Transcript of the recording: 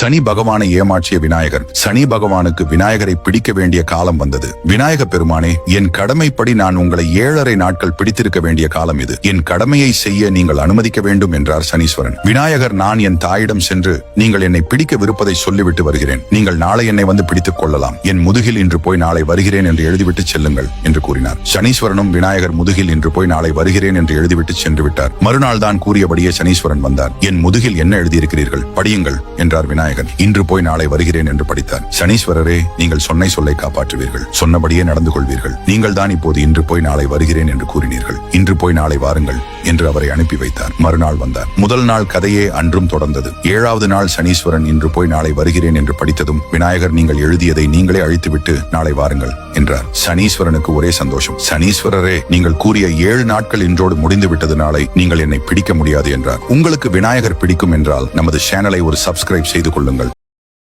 சனி பகவானை ஏமாற்றிய விநாயகர். சனி பகவானுக்கு விநாயகரை பிடிக்க வேண்டிய காலம் வந்தது. விநாயக பெருமானே, என் கடமைப்படி நான் உங்களை 7.5 நாட்கள் பிடித்திருக்க வேண்டிய காலம் இது. என் கடமையை செய்ய நீங்கள் அனுமதிக்க வேண்டும் என்றார் சனீஸ்வரன். விநாயகர், நான் என் தாயிடம் சென்று நீங்கள் என்னை பிடிக்க விருப்பதை சொல்லிவிட்டு வருகிறேன். நீங்கள் நாளை என்னை வந்து பிடித்துக் கொள்ளலாம். என் முதுகில் இன்று போய் நாளை வருகிறேன் என்று எழுதிவிட்டு செல்லுங்கள் என்று கூறினார். சனீஸ்வரனும் விநாயகர் முதுகில் இன்று போய் நாளை வருகிறேன் என்று எழுதிவிட்டு சென்று விட்டார். மறுநாள் தான் கூறியபடியே சனீஸ்வரன் வந்தார். என் முதுகில் என்ன எழுதியிருக்கிறீர்கள், படியுங்கள் என்றார் விநாயகர். இன்று போய் நாளை வருகிறேன் என்று படித்தார். சனீஸ்வரரே, நீங்கள் சொன்ன சொல்லை காப்பாற்றுவீர்கள், சொன்னபடியே நடந்து கொள்வீர்கள். நீங்கள் தான் இப்போது இன்று போய் நாளை வருகிறேன் என்று கூறினீர்கள். இன்று போய் நாளை வாருங்கள் என்று அவரை அனுப்பி வைத்தார். மறுநாள் வந்தார். முதல் நாள் கதையே அன்றும் தொடர்ந்தது. 7வது நாள் சனீஸ்வரன் இன்று போய் நாளை வருகிறேன் என்று படித்ததும் விநாயகர், நீங்கள் எழுதியதை நீங்களே அழித்துவிட்டு நாளை வாருங்கள் என்றார். சனீஸ்வரனுக்கு ஒரே சந்தோஷம். சனீஸ்வரரே, நீங்கள் கூறிய 7 நாட்கள் இன்றோடு முடிந்து விட்டது. நாளை நீங்கள் என்னை பிடிக்க முடியாது என்றார். உங்களுக்கு விநாயகர் பிடிக்கும் என்றால் நமது சேனலை ஒரு சப்ஸ்கிரைப் செய்து கொள்ளுங்கள்.